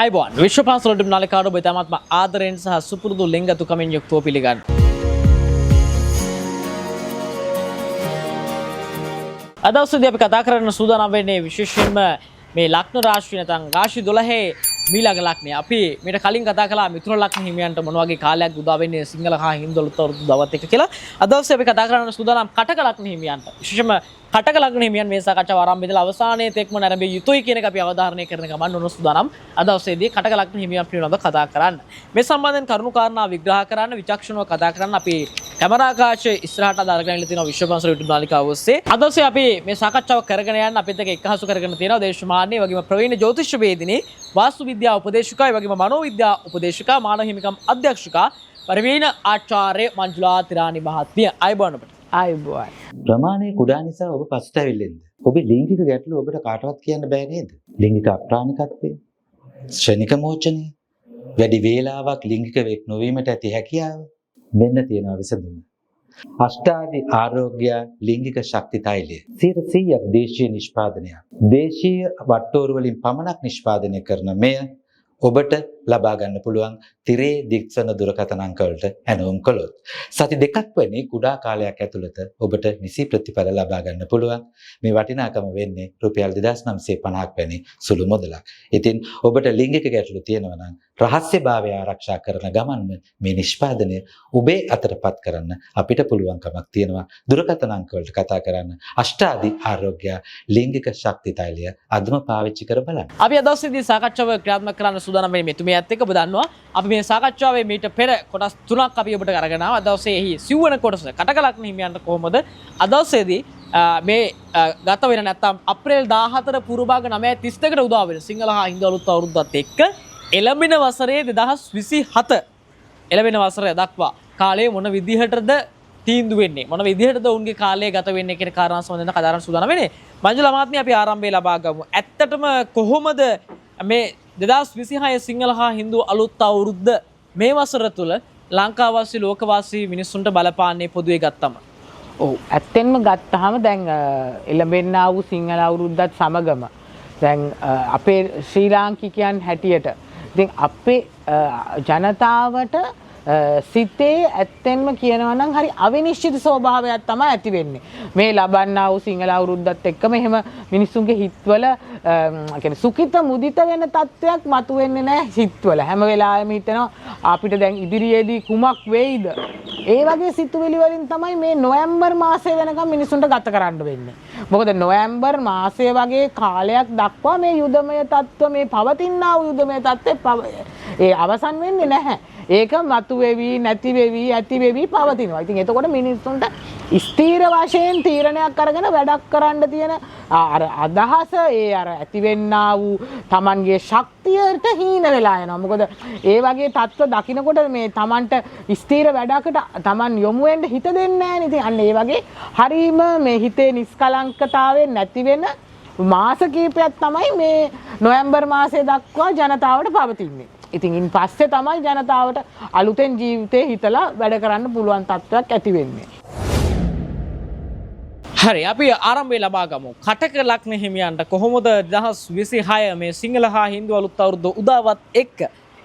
අයිබෝන් විශ්ව පාසලට නාලිකාවට ඔබ ඉතාමත්ම ආදරයෙන් සහ සුපුරුදු ලිංගතුකමින් යුක්තව පිළිගන්න. අද දවසේදී අපි කතා කරන්න සූදානම් වෙන්නේ විශේෂයෙන්ම මේ ලග්න රාශිය නැත්නම් රාශි 12 මීළඟ ලග්නය. අපි මීට කලින් කතා කළා මිථුන ලග්න හිමියන්ට මොන වගේ කාලයක් උදා වෙන්නේ සිංහල හා හින්දු අවුරුදු දවස් එක කියලා. අද දවසේ අපි කතා කරන්න සූදානම් කටක ලග්න හිමියන්ට. විශේෂයෙන්ම කටක ලග්න හිමියන් මේ සාකච්ඡාව ආරම්භ ඉදලා අවසානයේ තෙක්ම නැරඹිය යුතුයි කියන එක අපි අවධාරණය කරන ගමන් උණු සූදානම් අද දවසේදී කටක ලග්න හිමියන් පිළිබඳව කතා කරන්න. මේ සම්බන්ධයෙන් කරුණු කාරණා විග්‍රහ කරන්න විචක්ෂණව කතා කරන්න අපි කැමරා කාචය ඉස්සරහට අදාගෙන ඉන්න තියෙනවා විශ්ව පාසල YouTube නාලිකාව ඔස්සේ. අද දවසේ අපි මේ සාකච්ඡාව කරගෙන යන්න අපිත් එක්ක එක්හසු කරගෙන තියෙනවා දේශමාන්නේ වගේම ප්‍රවීණ ජ්‍යොතිෂ වේදිනේ වාස්තු විද්‍යා උපදේශකයි වගේම මනෝ විද්‍යා උපදේශකා මානව හිමිකම් අධ්‍යක්ෂකා ප්‍රවීණ ආචාර්ය මංජුලා තිරානි මහත්මිය. අයබෝන් ඔබට. අයබෝන්. ප්‍රමාණය කුඩා නිසා ඔබ පසුතැවිල්ලෙන්ද? ඔබේ ලිංගික ගැටලු ඔබට කාටවත් කියන්න බෑ නේද? ලිංගික අප්‍රාණිකත්වය, ශ්‍රේණික මෝචනය, වැඩි වේලාවක් ලිංගික වෙක් නොවීමට ඇති හැකියාව මෙන්න තියෙනවා විසඳුම. අෂ්ටාදි ආරෝග්‍ය ලිංගික ශක්ති තෛලය 100% දේශීය නිෂ්පාදනයක්. දේශීය වට්ටෝරු වලින් පමණක් නිෂ්පාදනය කරන මෙය ඔබට ලබා ගන්න පුළුවන් තිරේ දික්සන දුරකථන අංක වලට ඇනවුම් කළොත් සති දෙකක් වැනි කුඩා කාලයක් ඇතුළත ඔබට නිසි ප්‍රතිඵල ලබා ගන්න පුළුවන්. මේ වටිනාකම වෙන්නේ රුපියල් 2950ක් වැනි සුළු මුදලක්. ඉතින් ඔබට ලිංගික ගැටලු තියෙනවා නම් රහස්‍යභාවය ආරක්ෂා කරන ගමන්ම මේ නිෂ්පාදනය ඔබේ අතටපත් කරන්න අපිට පුළුවන්කමක් තියෙනවා. දුරකථන අංක වලට කතා කරන්න. අෂ්ටාදි ආරෝග්‍ය ලිංගික ශක්ති තෛලය අදම පාවිච්චි කර බලන්න. අපි අද දවසේදී සාකච්ඡාව ක්‍රියාත්මක කරන්න සූදානම් වෙන්නේ මෙතුමියත් එක්ක. ඔබ දන්නවා අපි මේ සාකච්ඡාවේ මීට පෙර කොටස් 3ක් අපි ඔබට අරගෙන ආවා. අද දවසේ එහි සිව්වන කොටස කටක ලග්න හිමියන්ට කොහොමද අද දවසේදී මේ ගත වෙන නැත්තම් අප්‍රේල් 14 පූර්ව භාග 9:32කට උදා වෙන සිංහල හා හින්දු අලුත් අවුරුද්දත් එක්ක එළඹෙන වසරේ 2027 එළඹෙන වසරය දක්වා කාලය මොන විදිහටද තීන්දුව වෙන්නේ, මොන විදිහටද උන්ගේ කාලය ගත වෙන්නේ කියන කාරණා සම්බන්ධව කතා කරන්න සූදානම් වෙන්නේ. මංජුලා මහත්මිය අපි ආරම්භය ලබා ගමු. ඇත්තටම කොහොමද මේ 2026 සිංහල හා හින්දු අලුත් අවුරුද්ද මේ වසර තුල ලංකාවාසී ලෝකවාසී මිනිස්සුන්ට බලපාන්නේ පොදුවේ ගත්තම? ඔව් ඇත්තෙන්ම ගත්තාම දැන් එළඹෙන්නා වූ සිංහල අවුරුද්දත් සමගම දැන් අපේ ශ්‍රී ලාංකිකයන් හැටියට ඉතින් අපේ ජනතාවට සිතේ ඇත්තෙන්ම කියනවා නම් හරි අවිනිශ්චිත ස්වභාවයක් තමයි ඇති වෙන්නේ. මේ ලබන්නා වූ සිංහල අවුරුද්දත් එක්කම එහෙම මිනිස්සුන්ගේ හිතවල කියන්නේ සුඛිත මුදිත වෙන තත්ත්වයක් මතුවෙන්නේ නැහැ හිතවල. හැම වෙලාවෙම හිතෙනවා අපිට දැන් ඉදිරියේදී කුමක් වෙයිද? ඒ වගේ සිතුවිලි වලින් තමයි මේ නොවැම්බර් මාසය වෙනකම් මිනිස්සුන්ට ගත කරන්න වෙන්නේ. මොකද නොවැම්බර් මාසය වගේ කාලයක් දක්වා මේ යුදමය තත්ත්ව මේ පවතිනා වූ යුදමය තත්ත්වය ඒ අවසන් වෙන්නේ නැහැ. ඒක මතු වෙවි නැති වෙවි ඇති වෙවි පවතිනවා. ඉතින් එතකොට මිනිස්සුන්ට ස්ථීර වශයෙන් තීරණයක් අරගෙන වැඩක් කරන්න තියෙන අර අදහස ඒ අර ඇතිවෙන්නා වූ Tamanගේ ශක්තියට හීන වෙලා යනවා. මොකද ඒ වගේ තත්ත්ව දකින්නකොට මේ Tamanට ස්ථීර වැඩකට Taman යොමු වෙන්න හිත දෙන්නේ නැහැ නේද? අන්න ඒ වගේ හරීම මේ හිතේ නිස්කලංකතාවයෙන් නැති වෙන මාස කීපයක් තමයි මේ නොවැම්බර් මාසය දක්වා ජනතාවට පවතින්නේ. ඉතින් ඉන් පස්සේ තමයි ජනතාවට අලුතෙන් ජීවිතේ හිතලා වැඩ කරන්න පුළුවන් තත්ත්වයක් ඇති වෙන්නේ. හරි අපි ආරම්භය ලබා ගමු. කටක ලග්න හිමියන්ට කොහොමද 2026 මේ සිංහල හා හින්දු අලුත් අවුරුද්ද උදාවත් එක්ක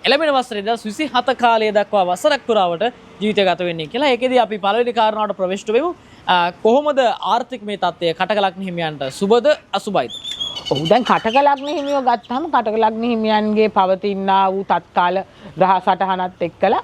එළඹෙන වසරේ 2027 කාලය දක්වා වසරක් පුරාවට ජීවිතය ගත වෙන්නේ කියලා. ඒකෙදී අපි පළවෙනි කාරණාවට ප්‍රවේශ වෙමු. කොහොමද ආර්ථික මේ තත්ත්වය කටක ලග්න හිමියන්ට සුබද අසුබයිද? ඔව් දැන් කටක ලග්න හිමියෝ ගත්තාම කටක ලග්න හිමියන්ගේ පවතිනා වූ තත්කාල ග්‍රහ සටහනත් එක්කලා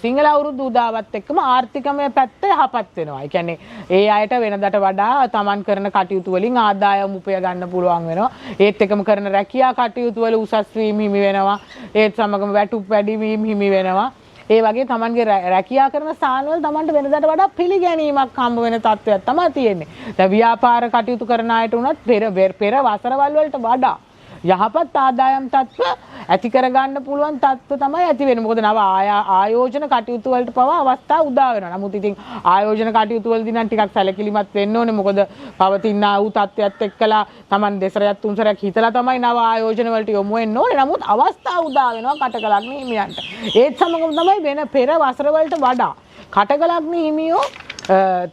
සිංහල අවුරුදු උදාවත් එක්කම ආර්ථිකමය පැත්ත යහපත් වෙනවා. ඒ කියන්නේ ඒ අයට වෙනදට වඩා Taman කරන කටයුතු වලින් ආදායම් උපය ගන්න පුළුවන් වෙනවා. ඒත් එකම කරන රැකියා කටයුතු වල උසස් වීම හිමි වෙනවා. ඒත් සමගම වැටුප් වැඩි වීම හිමි වෙනවා. ඒ වගේ Tamanගේ රැකියා කරන ස්ථානවල Tamanට වෙනදට වඩා පිළිගැනීමක් හම්බ වෙන තත්ත්වයක් තමයි තියෙන්නේ. දැන් ව්‍යාපාර කටයුතු කරන අයට උනත් පෙර වසරවල් වලට වඩා යහපත් ආදායම් තත්ත්ව ඇති කරගන්න පුළුවන් තත්ත්ව තමයි ඇති වෙන්නේ. මොකද නව ආයෝජන කටයුතු වලට පවා අවස්ථා උදා වෙනවා. නමුත් ඉතින් ආයෝජන කටයුතු වලදී නම් ටිකක් සැලකිලිමත් වෙන්න ඕනේ. මොකද පවතිනා වූ තත්ත්වයක් එක්කලා Taman දෙසරයක් තුන්සරයක් හිතලා තමයි නව ආයෝජන වලට යොමු වෙන්න ඕනේ. නමුත් අවස්ථා උදා වෙනවා කටක ලග්න හිමියන්ට. ඒත් සමගම තමයි වෙන පෙර වසර වලට වඩා කටක ලග්න හිමියෝ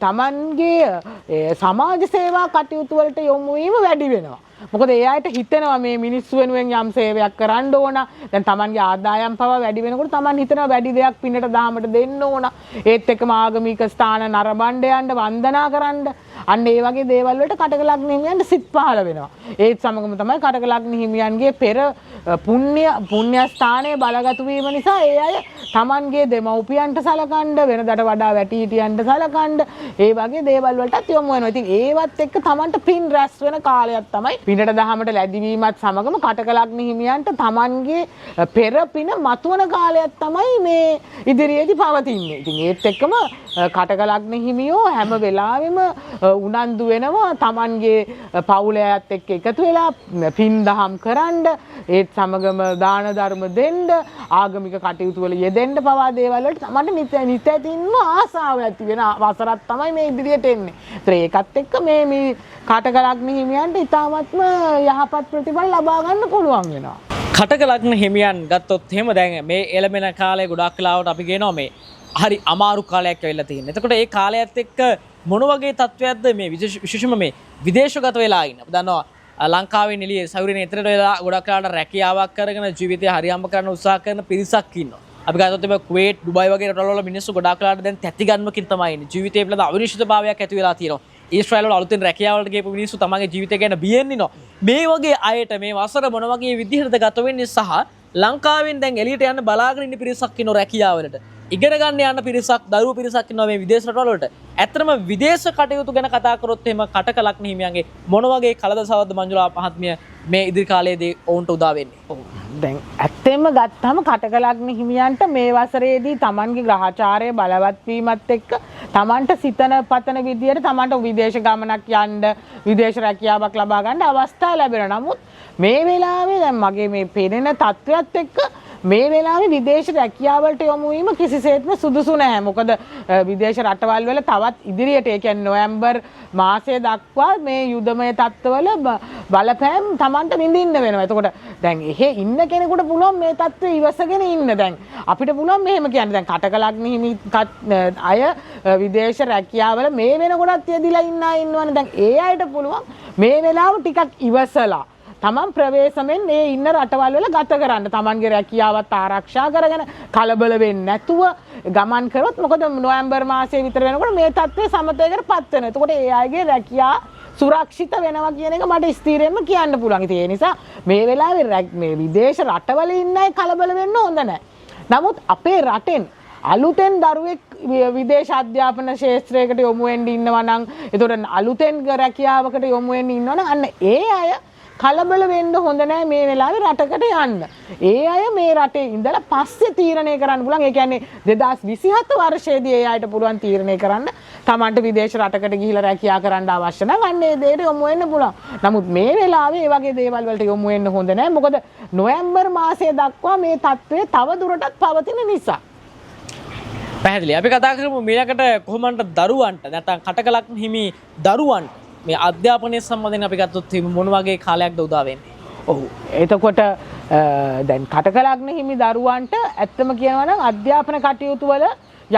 තමන්ගේ සමාජ සේවා කටයුතු වලට යොමු වීම වැඩි වෙනවා. මොකද ඒ අයට හිතෙනවා මේ මිනිස්සු වෙනුවෙන් යම් සේවයක් කරන්න ඕන. දැන් Tamanගේ ආදායම් පවා වැඩි වෙනකොට Taman හිතනවා වැඩි දෙයක් පින්නට දහමට දෙන්න ඕන. ඒත් එක්කම ආගමික ස්ථාන නරඹන්න යන්න වන්දනා කරන්න. අන්න ඒ වගේ දේවල් වලට කටක ලග්න හිමියන්ට සිත් පහළ වෙනවා. ඒත් සමගම තමයි කටක ලග්න හිමියන්ගේ පෙර පුණ්‍ය ස්ථානයේ බලගතු වීම නිසා ඒ අය Tamanගේ දෙමව්පියන්ට සලකන්න වෙනදට වඩා වැඩිහිටියන්ට සලකන්න ඒ වගේ දේවල් වලටත් යොමු වෙනවා. ඉතින් ඒවත් එක්ක Tamanට පින් රැස් වෙන කාලයක් තමයි පිනට දහමට ලැබීමත් සමගම කටක ලග්න හිමියන්ට Tamanගේ පෙර පින මතුවන කාලයක් තමයි මේ ඉදිරියේදී පවතින්නේ. ඉතින් ඒත් එක්කම කටක ලග්න හිමියෝ හැම වෙලාවෙම උනන්දු වෙනවා Tamanගේ පවුලයත් එක්ක එකතු වෙලා පින් දහම් කරන්න, ඒත් සමගම දාන ධර්ම දෙන්න, ආගමික කටයුතු වල යෙදෙන්න පවා දේවල් වලට Tamanට නිත්‍යතින්ම ආසාව ඇති වෙන වසරක් තමයි මේ ඉදිරියට එන්නේ. ඒකත් එක්ක මේ කටක ලග්න හිමියන්ට ඉතාමත්ම යහපත් ප්‍රතිඵල ලබා ගන්න පුළුවන් වෙනවා. කටක ලග්න හිමියන් ගත්තොත් එහෙම දැන් මේ එළමෙන කාලේ ගොඩක් වෙලාවට අපි කියනවා මේ හරි අමාරු කාලයක් ඇවිල්ලා තියෙනවා. එතකොට ඒ කාලයත් එක්ක මොන වගේ තත්ත්වයක්ද මේ විශේෂම මේ විදේශගත වෙලා ඉන්න. අපි දන්නවා ලංකාවේ නිලියේ සෞරිනේ එතරට වෙලා ගොඩක් වෙලාවට රැකියාවක් කරගෙන ජීවිතය හරියම්බ කරන්න උත්සාහ කරන පිරිසක් ඉන්නවා. අපි ගත්තොත් මේ කුවේට්, දුබයි වගේ රටවල මිනිස්සු ගොඩක් වෙලාවට දැන් තැති ගන්නමකින් තමයි ඉන්නේ. ජීවිතේ පිළිබඳ අවිනිශ්චිතභාවයක් ඇති වෙලා තියෙනවා. ඊශ්‍රායල් වල අලුතෙන් රැකියාවලට ගියපු මිනිස්සු තමන්ගේ ජීවිතය ගැන බියෙන් ඉන්නවා. මේ වගේ අයට මේ වසර මොන වගේ විදිහටද ගත වෙන්නේ සහ ලංකාවෙන් දැන් එළියට යන්න බලාගෙන ඉන්න පිරිසක් ඉන්නවා රැකියාවලට. ඉගෙන ගන්න යන පිරිසක්, දරුවෝ පිරිසක් ඉන්නවා මේ විදේශ රටවල වලට. ඇත්තටම විදේශ කටයුතු ගැන කතා කරොත් එහෙම කටක ලග්න හිමියන්ගේ මොන වගේ කලදසවද්ද මංජුලා මහත්මිය මේ ඉදිරි කාලයේදී ඔවුන්ට උදා වෙන්නේ? දැන් ඇත්තෙන්ම ගත්තම කටක ලග්න හිමියන්ට මේ වසරේදී Tamanගේ ග්‍රහචාරය බලවත් වීමත් එක්ක Tamanට සිතන පතන විදියට Tamanට විදේශ ගමනක් යන්න, විදේශ රැකියාවක් ලබා ගන්න අවස්ථා ලැබෙනවා. නමුත් මේ වෙලාවේ දැන් මගේ මේ පෙනෙන තත්ත්වයක් එක්ක මේ වෙලාවේ විදේශ රැකියාවලට යොමු වීම කිසිසේත්ම සුදුසු නැහැ. මොකද විදේශ රටවල් වල තවත් ඉදිරියට ඒ කියන්නේ නොවැම්බර් මාසය දක්වා මේ යුදමය තත්ත්වවල බලපෑම් Tamanට විඳින්න වෙනවා. එතකොට දැන් එහෙ ඉන්න කෙනෙකුට පුළුවන් මේ තත්ත්වය ඉවසගෙන ඉන්න. දැන් අපිට පුළුවන් මෙහෙම කියන්න. දැන් කටක ලග්න හිමි අය විදේශ රැකියාවල මේ වෙනකොටත් යෙදිලා ඉන්න අය ඉන්නවනේ. දැන් ඒ අයට පුළුවන් මේ වෙලාව ටිකක් ඉවසලා තමන් ප්‍රවේශමෙන් මේ ඉන්න රටවල් වල ගත කරන්න. තමන්ගේ රැකියාවත් ආරක්ෂා කරගෙන කලබල වෙන්නේ නැතුව ගමන් කරොත් මොකද නොවැම්බර් මාසයේ විතර වෙනකොට මේ තත්ත්වය සමතයකටපත් වෙනවා. එතකොට ඒ අයගේ රැකියාව සුරක්ෂිත වෙනවා කියන එක මට ස්ථිරයෙන්ම කියන්න පුළුවන්. ඉතින් ඒ නිසා මේ වෙලාවේ මේ විදේශ රටවල ඉන්න අය කලබල වෙන්න හොඳ නැහැ. නමුත් අපේ රටෙන් අලුතෙන් දරුවෙක් විදේශ අධ්‍යාපන ශාස්ත්‍රයකට යොමු වෙන්න ඉන්නවා නම්, එතකොට අලුතෙන් රැකියාවකට යොමු වෙන්න ඉන්නවා නම් අන්න ඒ අය කලබල වෙන්න හොඳ නැහැ මේ වෙලාවේ රටකට යන්න. ඒ අය මේ රටේ ඉඳලා පස්සේ තීරණය කරන්න පුළුවන්. ඒ කියන්නේ 2027 වර්ෂයේදී ඒ අයට පුළුවන් තීරණය කරන්න තමන්ට විදේශ රටකට ගිහිලා රැකියා කරන්න අවශ්‍ය නම් අන්න ඒ දෙයට යොමු වෙන්න පුළුවන්. නමුත් මේ වෙලාවේ මේ වගේ දේවල් වලට යොමු වෙන්න හොඳ නැහැ. මොකද නොවැම්බර් මාසය දක්වා මේ තත්ත්වය තව දුරටත් පවතින නිසා. පැහැදිලි. අපි කතා කරමු ඊළඟට කොහොමද දරුවන්ට නැත්නම් කටක ලග්න හිමි දරුවන්ට මේ අධ්‍යාපනය සම්බන්ධයෙන් අපි ගත්තොත් මොන වගේ කාලයක්ද උදා වෙන්නේ? ඔව්. එතකොට දැන් කටක ලග්න හිමි දරුවන්ට ඇත්තම කියනවා නම් අධ්‍යාපන කටයුතු වල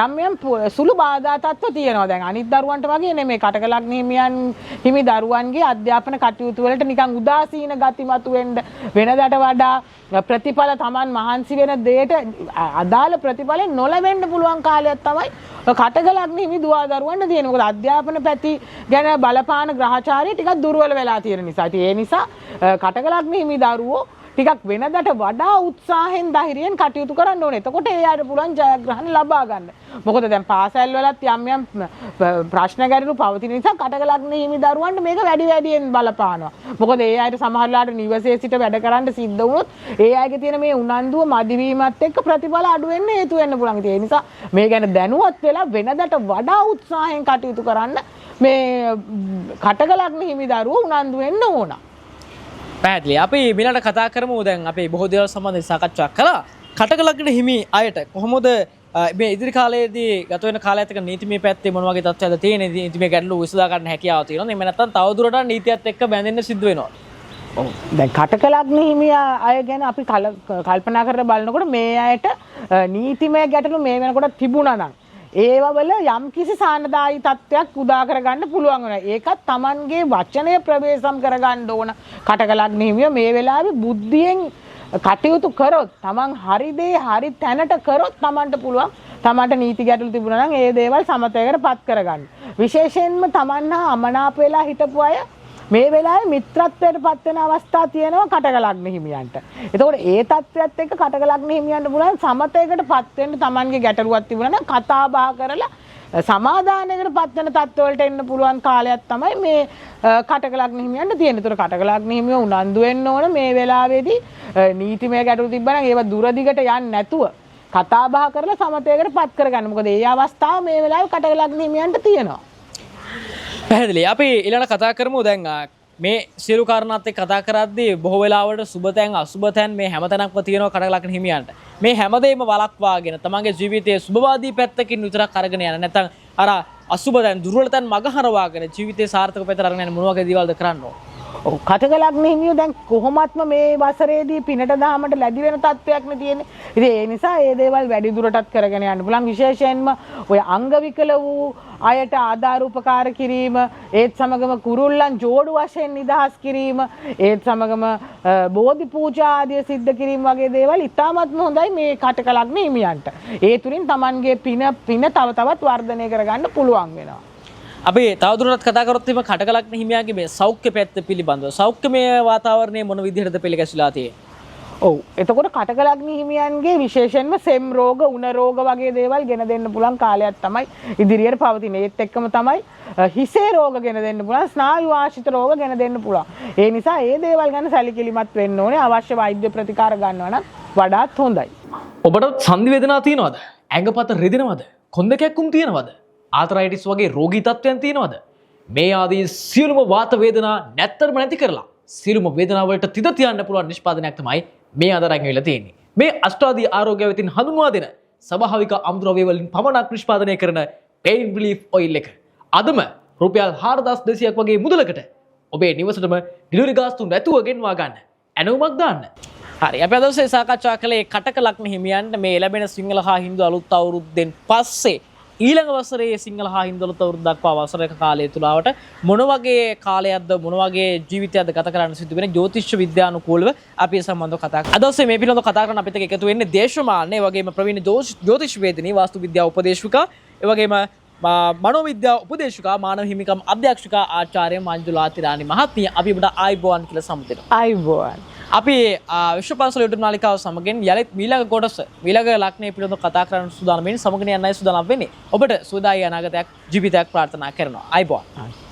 යම් යම් සුළු බාධා තත්ත්ව තියෙනවා. දැන් අනිත් දරුවන්ට වගේ නෙමෙයි කටක ලග්න හිමි දරුවන්ගේ අධ්‍යාපන කටයුතු වලට නිකන් උදාසීන ගති මතුවෙන්න වෙනදට වඩා ප්‍රතිඵල Taman මහන්සි වෙන දෙයට අදාළ ප්‍රතිඵල නොලැබෙන්න පුළුවන් කාලයක් තමයි කටක ලග්න හිමි දුවා දරුවන්ට තියෙන. මොකද අධ්‍යාපන පැති ගැන බලපාන ග්‍රහචාරය ටිකක් දුර්වල වෙලා තියෙන නිසා. ඉතින් ඒ නිසා කටක ලග්න හිමි දරුවෝ ටිකක් වෙනදට වඩා උත්සාහයෙන් ධෛර්යයෙන් කටයුතු කරන්න ඕනේ. එතකොට ඒ අයට පුළුවන් ජයග්‍රහණ ලබා ගන්න. මොකද දැන් පාසල් වලත් යම් යම් ප්‍රශ්න ගැටලු පවතින නිසා කටක ලග්න හිමි දරුවන්ට මේක වැඩි වැඩියෙන් බලපානවා. මොකද ඒ අයට සමහරලාට නිවසේ සිට වැඩ කරන්න සිද්ධ වුණොත් ඒ අයගේ තියෙන මේ උනන්දුව මදි වීමත් එක්ක ප්‍රතිඵල අඩු වෙන්න හේතු වෙන්න පුළුවන්. ඒ නිසා මේ ගැන දැනුවත් වෙලා වෙනදට වඩා උත්සාහයෙන් කටයුතු කරන්න මේ කටක ලග්න හිමි දරුවෝ උනන්දු වෙන්න ඕන. පැහැදිලි. අපි ඊළඟට කතා කරමු දැන් අපි බොහෝ දේවල් සම්බන්ධව සාකච්ඡා කළා. කටක ලග්න හිමි අයට කොහොමද මේ ඉදිරි කාලයේදී ගත වෙන කාලයත් එක්ක නීතිමය පැත්තේ මොන වගේ තත්ත්වයක්ද තියෙන්නේ? නීතිමය ගැටලු විසඳා ගන්න හැකියාව තියෙනවා. එහෙම නැත්නම් තවදුරටත් නීතියත් එක්ක බැඳෙන්න සිද්ධ වෙනවා. ඔව්. දැන් කටක ලග්න හිමි අය ගැන අපි කල්පනා කරලා බලනකොට මේ අයට නීතිමය ගැටලු මේ වෙනකොට තිබුණා නම් ඒවවල යම් කිසි සානදායි තත්ත්වයක් උදා කරගන්න පුළුවන් වෙනවා. ඒකත් Tamanගේ වචනය ප්‍රවේශම් කරගන්න ඕන. කටක ලග්න හිමියෝ මේ වෙලාවේ බුද්ධියෙන් කටයුතු කරොත් Taman හරි දේ හරි තැනට කරොත් Tamanට පුළුවන් Tamanට නීති ගැටලු තිබුණා නම් ඒ දේවල් සමතයකට පත් කරගන්න. විශේෂයෙන්ම Taman හා අමනාප වෙලා හිටපු අය මේ වෙලාවේ මිත්‍රත්වයට පත් වෙන අවස්ථා තියෙනවා කටක ලග්න හිමියන්ට. එතකොට ඒ තත්ත්වයට එක්ක කටක ලග්න හිමියන්ට පුළුවන් සමතයකට පත් වෙන්න Tamanගේ ගැටලුවක් තිබුණා නම් කතා බහ කරලා සමාදානයකට පත් වෙන තත්ත්වවලට එන්න පුළුවන් කාලයක් තමයි මේ කටක ලග්න හිමියන්ට තියෙන. ඒතර කටක ලග්න හිමියෝ උනන්දු වෙන්න ඕන මේ වෙලාවේදී නීතිමය ගැටලු තිබ්බනම් ඒවා දුර දිගට යන්නේ නැතුව කතා බහ කරලා සමතයකට පත් කරගන්න. මොකද ඒ අවස්ථාව මේ වෙලාවේ කටක ලග්න හිමියන්ට තියෙනවා. පැහැදිලි. අපි ඊළඟ කතා කරමු දැන් මේ සියලු කාරණාත් එක්ක කතා කරද්දී බොහෝ වෙලාවට සුබතෙන් අසුබතෙන් මේ හැමතැනක්ම තියෙනවා කටක ලග්න හිමියන්ට. මේ හැමදේම වළක්වාගෙන තමන්ගේ ජීවිතයේ සුබවාදී පැත්තකින් විතරක් අරගෙන යන නැත්නම් අර අසුබතෙන් දුර්වලතෙන් මගහරවාගෙන ජීවිතේ සාර්ථක පැත්තට අරගෙන යන මොන වගේ දේවල්ද කරන්න ඕන? ඔව් කටක ලග්න හිමියෝ දැන් කොහොමත්ම මේ වසරේදී පිනට දහමට ලැබි වෙන තත්වයක් නේ තියෙන්නේ. ඉතින් ඒ නිසා මේ දේවල් වැඩි දුරටත් කරගෙන යන්න පුළුවන්. විශේෂයෙන්ම ඔය අංග විකල වූ අයට ආධාර උපකාර කිරීම, ඒත් සමගම කුරුල්ලන් ජෝඩු වශයෙන් නිදහස් කිරීම, ඒත් සමගම බෝධි පූජා ආදිය සිද්ධ කිරීම වගේ දේවල් ඉතාමත්ම හොඳයි මේ කටක ලග්න හිමියන්ට. ඒ තුලින් Tamanගේ පින තව තවත් වර්ධනය කරගන්න පුළුවන් වෙනවා. අපි තවදුරටත් කතා කරොත් එimhe කටක ලග්න හිමියාගේ මේ සෞඛ්‍ය පැත්ත පිළිබඳව සෞඛ්‍යමය වාතාවරණය මොන විදිහටද පිළිගැසිලා තියෙන්නේ? ඔව් එතකොට කටක ලග්න හිමියන්ගේ විශේෂයෙන්ම සෙම් රෝග, උණ රෝග වගේ දේවල් ගෙන දෙන්න පුළුවන් කාලයක් තමයි ඉදිරියට පවතින. ඒත් එක්කම තමයි හිසේ රෝග ගෙන දෙන්න පුළුවන්, ස්නායු ආශ්‍රිත රෝග ගෙන දෙන්න පුළුවන්. ඒ නිසා මේ දේවල් ගැන සැලකිලිමත් වෙන්න ඕනේ. අවශ්‍ය වෛද්‍ය ප්‍රතිකාර ගන්නවා නම් වඩාත් හොඳයි. ඔබට සන්ධි වේදනා තියෙනවද? ඇඟපත රිදෙනවද? කොන්ද කැක්කුම් තියෙනවද? ආතරයිටිස් වගේ රෝගී තත්ත්වයන් තියෙනවද? මේ ආදී සියලුම වාත වේදනා නැත්තරම නැති කරලා සියලුම වේදනා වලට තිත තියන්න පුළුවන් නිෂ්පාදනයක් තමයි මේ අදරන් වෙලා තියෙන්නේ. මේ අෂ්ටාදී ආරෝග්‍ය වෙතින් හඳුන්වා දෙන ස්වභාවික අමුද්‍රව්‍ය වලින් පමණක් නිෂ්පාදනය කරන pain relief oil එක අදම රුපියල් 4200ක් වගේ මුදලකට ඔබේ නිවසටම ඩිලිවරි ගාස්තු නැතුව ගෙන්වා ගන්න. ඇනවුමක් දාන්න. හරි අපි අද දවසේ සාකච්ඡා කළේ කටක ලග්න හිමියන්ට මේ ලැබෙන සිංහල හා හින්දු අලුත් අවුරුද්දෙන් පස්සේ ඊළඟ වසරේ සිංහල හා හින්දු අලුත් අවුරුද්ද දක්වා වසරක කාලය තුලවට මොන වගේ කාලයක්ද මොන වගේ ජීවිතයක්ද ගත කරන්න සිදු වෙන ජ්‍යොතිෂ විද්‍යානුකූලව අපි ඒ සම්බන්ධව කතා කරා. අද දවසේ මේ පිළිබඳව කතා කරන්න අපිට එකතු වෙන්නේ දේශමාන, ඒ වගේම ප්‍රවීණ ජ්‍යොතිෂ වේදිනී, වාස්තු විද්‍යා උපදේශිකා, ඒ වගේම මනෝවිද්‍යා උපදේශිකා, මානව හිමිකම් අධ්‍යක්ෂිකා ආචාර්ය මංජුලා තිරානි මහත්මිය අපි ඔබට ආයිබෝවන් කියලා සමුදෙනවා. ආයිබෝවන්. අපි විශ්වපන්සල YouTube නාලිකාව සමගින් යලිත් ඊළඟ කොටස ඊළඟ ලග්නයේ පිළිබඳව කතා කරන්න සූදානම් වෙන්නේ. සමගින් යන්නයි සූදානම් වෙන්නේ. ඔබට සුවදායි අනාගතයක් ජීවිතයක් ප්‍රාර්ථනා කරනවා. ආයිබෝවන්.